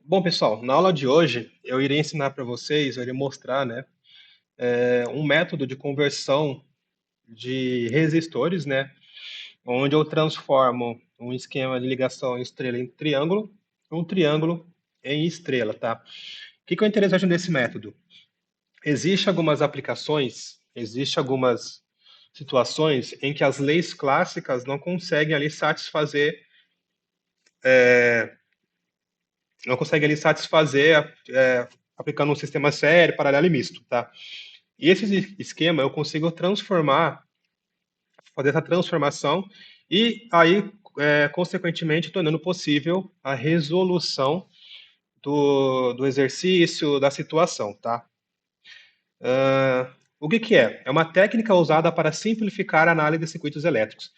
Bom, pessoal, na aula de hoje eu irei ensinar para vocês, eu irei mostrar, né, um método de conversão de resistores, né, onde eu transformo um esquema de ligação estrela em triângulo, um triângulo em estrela, tá? O que é interessante desse método? Existem algumas aplicações, existem algumas situações em que as leis clássicas não conseguem ali satisfazer, não conseguem ali satisfazer aplicando um sistema sério, paralelo e misto, tá? E esse esquema eu consigo transformar, fazer essa transformação e aí, consequentemente, tornando possível a resolução do exercício, da situação, tá? O que é? É uma técnica usada para simplificar a análise de circuitos elétricos.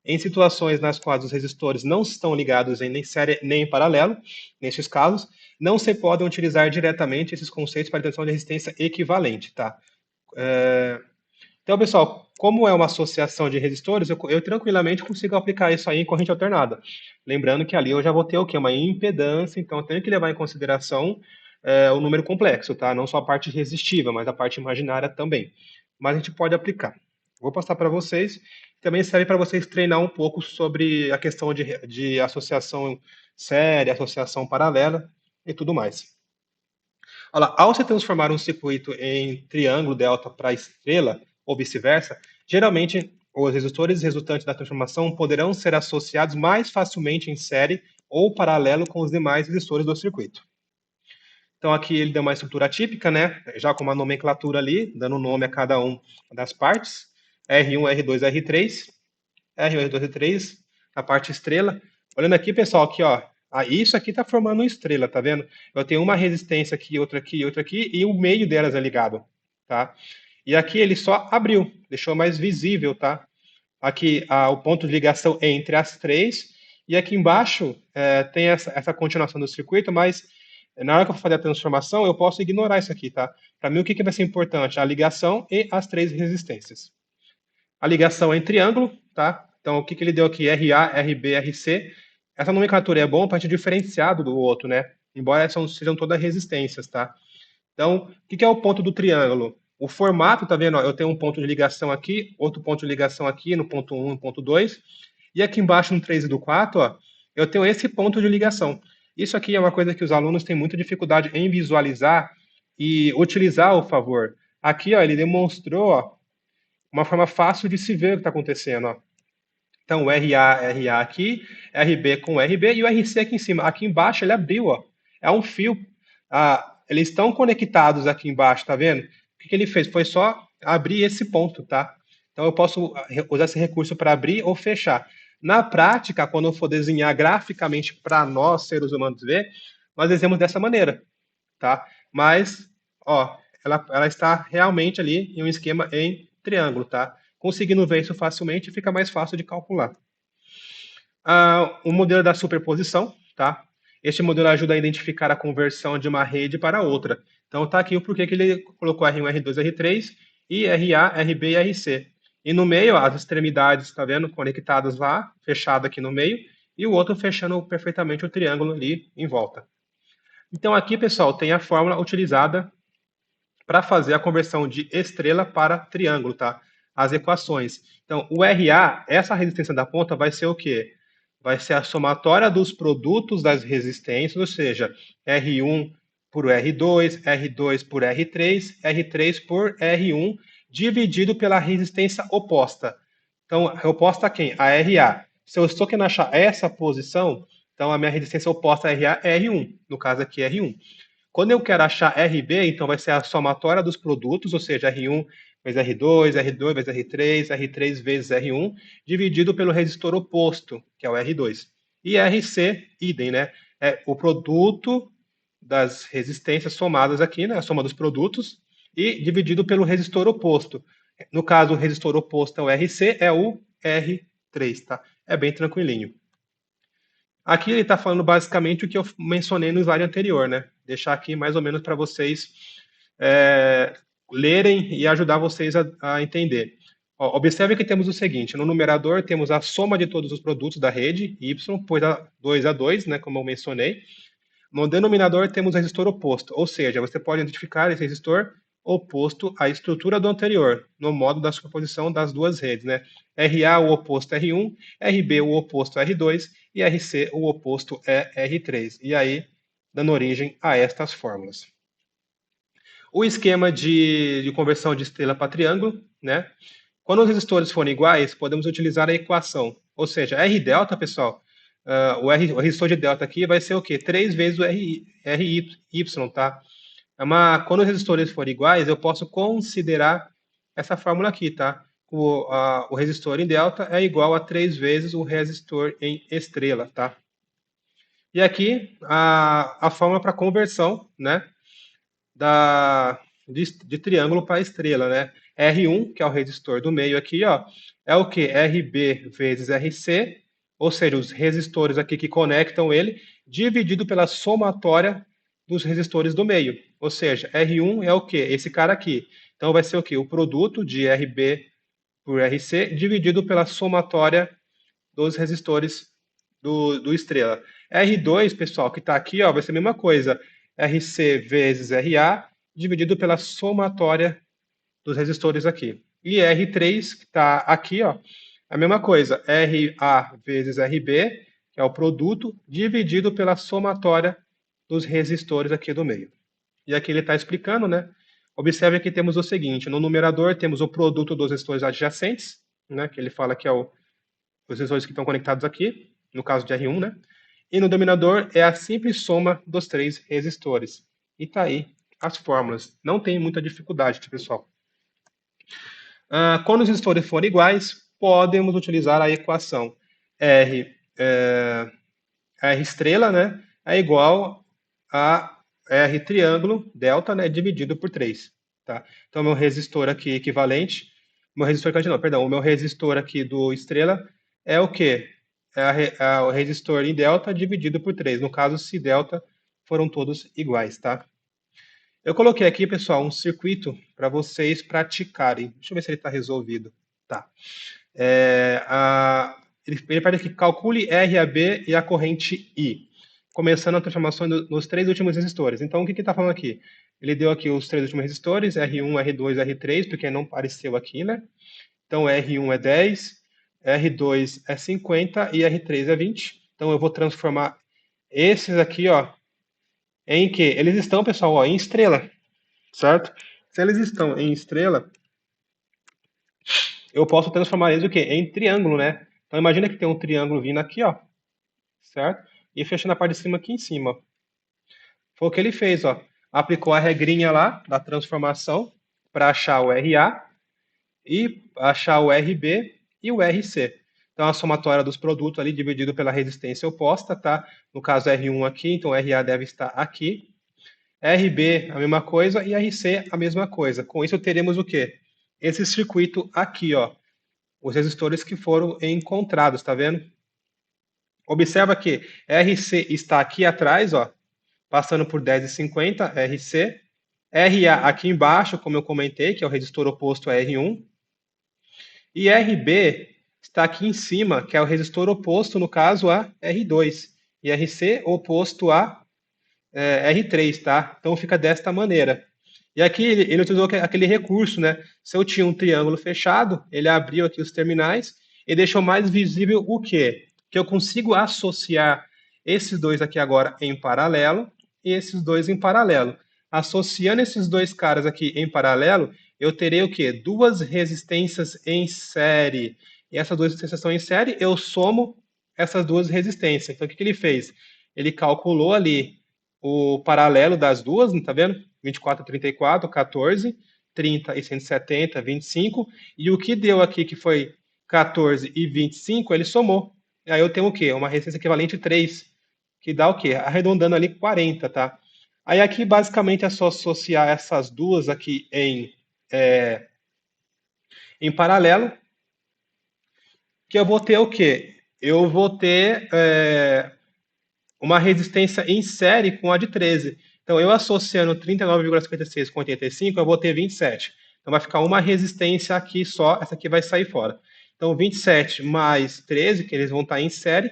Em situações nas quais os resistores não estão ligados em nem série nem em paralelo, nesses casos, não se podem utilizar diretamente esses conceitos para a determinação de resistência equivalente, tá? Então, pessoal, como é uma associação de resistores, eu tranquilamente consigo aplicar isso aí em corrente alternada. Lembrando que ali eu já vou ter o quê? Uma impedância, então eu tenho que levar em consideração o número complexo, tá? Não só a parte resistiva, mas a parte imaginária também. Mas a gente pode aplicar. Vou passar para vocês. Também serve para vocês treinar um pouco sobre a questão de associação séria, associação paralela e tudo mais. Olha lá, ao se transformar um circuito em triângulo delta para estrela, ou vice-versa, geralmente os resistores resultantes da transformação poderão ser associados mais facilmente em série ou paralelo com os demais resistores do circuito. Então aqui ele deu uma estrutura típica, né? Já com uma nomenclatura ali, dando nome a cada uma das partes. R1, R2, R3. R1, R2, R3, a parte estrela. Olhando aqui, pessoal, aqui, ó. Isso aqui está formando uma estrela, tá vendo? Eu tenho uma resistência aqui, outra aqui, e o meio delas é ligado, tá? E aqui ele só abriu, deixou mais visível, tá? Aqui o ponto de ligação entre as três, e aqui embaixo tem essa continuação do circuito, mas na hora que eu for fazer a transformação, eu posso ignorar isso aqui, tá? Para mim, o que vai ser importante? A ligação e as três resistências. A ligação é em triângulo, tá? Então, o que ele deu aqui? RA, RB, RC. Essa nomenclatura é bom para a gente diferenciar do outro, né? Embora sejam todas resistências, tá? Então, o que é o ponto do triângulo? O formato, tá vendo? Ó, eu tenho um ponto de ligação aqui, outro ponto de ligação aqui no ponto 1 no ponto 2, e aqui embaixo no 3 e do 4, ó, eu tenho esse ponto de ligação. Isso aqui é uma coisa que os alunos têm muita dificuldade em visualizar e utilizar ao favor. Aqui, ó, ele demonstrou, ó, uma forma fácil de se ver o que está acontecendo, ó. Então, o RA, RA aqui, RB com RB e o RC aqui em cima. Aqui embaixo ele abriu, ó. É um fio. Eles estão conectados aqui embaixo, tá vendo? O que ele fez? Foi só abrir esse ponto, tá? Então eu posso usar esse recurso para abrir ou fechar. Na prática, quando eu for desenhar graficamente para nós, seres humanos, ver, nós desenhamos dessa maneira, tá? Mas, ó, ela está realmente ali em um esquema em triângulo, tá? Conseguindo ver isso facilmente, fica mais fácil de calcular. O modelo da superposição, tá? Este modelo ajuda a identificar a conversão de uma rede para outra. Então tá aqui o porquê que ele colocou R1, R2, R3 e RA, RB e RC. E no meio, as extremidades, tá vendo? Conectadas lá, fechado aqui no meio, e o outro fechando perfeitamente o triângulo ali em volta. Então aqui, pessoal, tem a fórmula utilizada para fazer a conversão de estrela para triângulo, tá? As equações. Então, o RA, essa resistência da ponta vai ser o quê? Vai ser a somatória dos produtos das resistências, ou seja, R1 por R2, R2 por R3, R3 por R1, dividido pela resistência oposta. Então, oposta a quem? A RA. Se eu estou querendo achar essa posição, então a minha resistência oposta a RA é R1, no caso aqui é R1. Quando eu quero achar RB, então vai ser a somatória dos produtos, ou seja, R1 vezes R2, R2 vezes R3, R3 vezes R1, dividido pelo resistor oposto, que é o R2. E RC, idem, né? É o produto das resistências somadas aqui, né? A soma dos produtos, e dividido pelo resistor oposto. No caso, o resistor oposto ao RC é o R3, tá? É bem tranquilinho. Aqui ele está falando basicamente o que eu mencionei no slide anterior, né? Deixar aqui mais ou menos para vocês é, lerem e ajudar vocês a entender. Ó, observe que temos o seguinte: no numerador temos a soma de todos os produtos da rede, y, pois a 2 a 2, né, como eu mencionei. No denominador temos o resistor oposto, ou seja, você pode identificar esse resistor oposto à estrutura do anterior, no modo da superposição das duas redes, né? RA, o oposto é R1, RB, o oposto é R2 e RC, o oposto é R3. E aí, dando origem a estas fórmulas. O esquema de conversão de estrela para triângulo, né? Quando os resistores forem iguais, podemos utilizar a equação. Ou seja, R delta, pessoal, o resistor de delta aqui vai ser o quê? 3 vezes o RY, tá? Quando os resistores forem iguais, eu posso considerar essa fórmula aqui, tá? O resistor em delta é igual a 3 vezes o resistor em estrela, tá? E aqui a fórmula para conversão, né? De triângulo para estrela, né? R1, que é o resistor do meio aqui, ó, é o que? RB vezes RC, ou seja, os resistores aqui que conectam ele, dividido pela somatória dos resistores do meio. Ou seja, R1 é o que? Esse cara aqui. Então vai ser o que? O produto de RB por RC dividido pela somatória dos resistores do estrela. R2, pessoal, que está aqui, ó, vai ser a mesma coisa. RC vezes RA dividido pela somatória dos resistores aqui. E R3, que está aqui, ó, a mesma coisa. RA vezes RB, que é o produto, dividido pela somatória dos resistores aqui do meio. E aqui ele está explicando, né? Observe que temos o seguinte: no numerador temos o produto dos resistores adjacentes, né? Que ele fala que é os resistores que estão conectados aqui, no caso de R1, né? E no denominador é a simples soma dos três resistores. E tá aí as fórmulas. Não tem muita dificuldade, pessoal. Quando os resistores forem iguais, podemos utilizar a equação R estrela, né, é igual a R triângulo, delta, né, dividido por 3. Tá? Então, meu resistor aqui equivalente, o meu resistor aqui do estrela é o quê? É o resistor em delta dividido por 3. No caso, se delta foram todos iguais, tá? Eu coloquei aqui, pessoal, um circuito para vocês praticarem. Deixa eu ver se ele está resolvido. Tá. Ele pede aqui, calcule RAB e a corrente I, começando a transformação nos três últimos resistores. Então, o que ele está falando aqui? Ele deu aqui os três últimos resistores, R1, R2, R3, porque não apareceu aqui, né? Então, R1 é 10, R2 é 50 e R3 é 20. Então, eu vou transformar esses aqui, ó, em que? Eles estão, pessoal, ó, em estrela, certo? Se eles estão em estrela, eu posso transformar eles o quê? Em triângulo, né? Então, imagina que tem um triângulo vindo aqui, ó, certo? E fechando a parte de cima aqui em cima. Foi o que ele fez, ó. Aplicou a regrinha lá da transformação para achar o RA e achar o RB e o RC. Então, a somatória dos produtos ali dividido pela resistência oposta, tá? No caso, R1 aqui, então RA deve estar aqui. RB, a mesma coisa, e RC, a mesma coisa. Com isso, teremos o quê? Esse circuito aqui, ó. Os resistores que foram encontrados, tá vendo? Observa que RC está aqui atrás, ó, passando por 10,50, RC. RA aqui embaixo, como eu comentei, que é o resistor oposto a R1. E RB está aqui em cima, que é o resistor oposto, no caso, a R2. E RC oposto a R3, tá? Então fica desta maneira. E aqui ele utilizou aquele recurso, né? Se eu tinha um triângulo fechado, ele abriu aqui os terminais e deixou mais visível o quê? Que eu consigo associar esses dois aqui agora em paralelo e esses dois em paralelo. Associando esses dois caras aqui em paralelo, eu terei o quê? Duas resistências em série. E essas duas resistências estão em série, eu somo essas duas resistências. Então, o que ele fez? Ele calculou ali o paralelo das duas, tá vendo? 24, 34, 14, 30 e 170, 25. E o que deu aqui, que foi 14 e 25, ele somou. E aí eu tenho o quê? Uma resistência equivalente 3, que dá o quê? Arredondando ali 40, tá? Aí aqui, basicamente, é só associar essas duas aqui em paralelo, que eu vou ter o quê? Eu vou ter uma resistência em série com a de 13. Então, eu associando 39,56 com 85, eu vou ter 27. Então, vai ficar uma resistência aqui só, essa aqui vai sair fora. Então, 27 mais 13, que eles vão estar em série,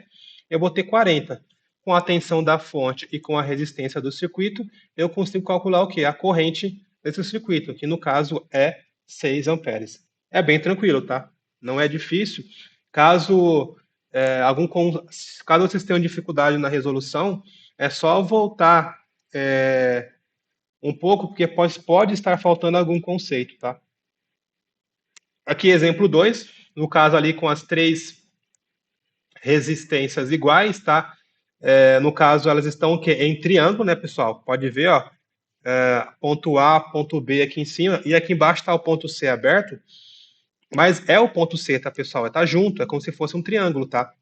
eu vou ter 40. com a tensão da fonte e com a resistência do circuito, eu consigo calcular o quê? A corrente desse circuito, que no caso é 6 amperes. É bem tranquilo, tá? Não é difícil. Caso caso vocês tenham dificuldade na resolução, é só voltar um pouco, porque pode estar faltando algum conceito, tá? Aqui, exemplo 2, no caso ali com as 3 resistências iguais, tá? No caso, elas estão o quê? Em triângulo, né, pessoal? Pode ver, ó, ponto A, ponto B aqui em cima, e aqui embaixo está o ponto C aberto, mas é o ponto C, tá, pessoal? Tá junto, é como se fosse um triângulo, tá?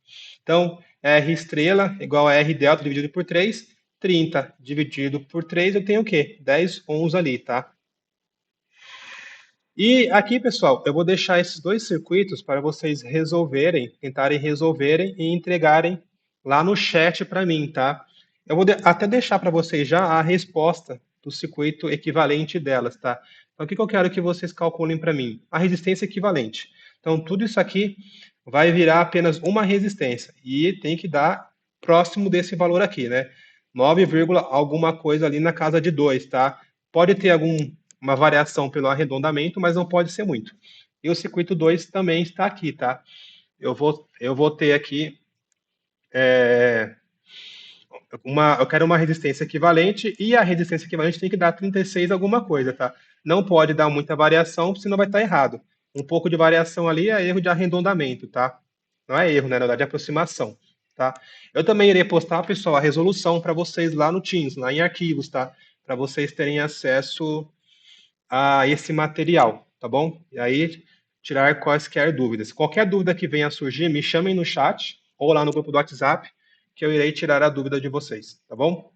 Então, R estrela igual a R delta dividido por 3, 30 dividido por 3, eu tenho o quê? 10 ohms ali, tá? E aqui, pessoal, eu vou deixar esses 2 circuitos para vocês resolverem, tentarem resolverem e entregarem lá no chat para mim, tá? Eu vou até deixar para vocês já a resposta do circuito equivalente delas, tá? Então, o que eu quero que vocês calculem para mim? A resistência equivalente. Então, tudo isso aqui vai virar apenas uma resistência e tem que dar próximo desse valor aqui, né? 9, alguma coisa ali na casa de 2, tá? Pode ter uma variação pelo arredondamento, mas não pode ser muito. E o circuito 2 também está aqui, tá? Eu vou ter aqui eu quero uma resistência equivalente e a resistência equivalente tem que dar 36 alguma coisa, tá? Não pode dar muita variação, senão vai estar errado. Um pouco de variação ali é erro de arredondamento, tá? Não é erro, né? Na verdade é aproximação, tá? Eu também irei postar, pessoal, a resolução para vocês lá no Teams, lá em arquivos, tá? Para vocês terem acesso a esse material, tá bom? E aí, tirar quaisquer dúvidas. Qualquer dúvida que venha a surgir, me chamem no chat ou lá no grupo do WhatsApp, que eu irei tirar a dúvida de vocês, tá bom?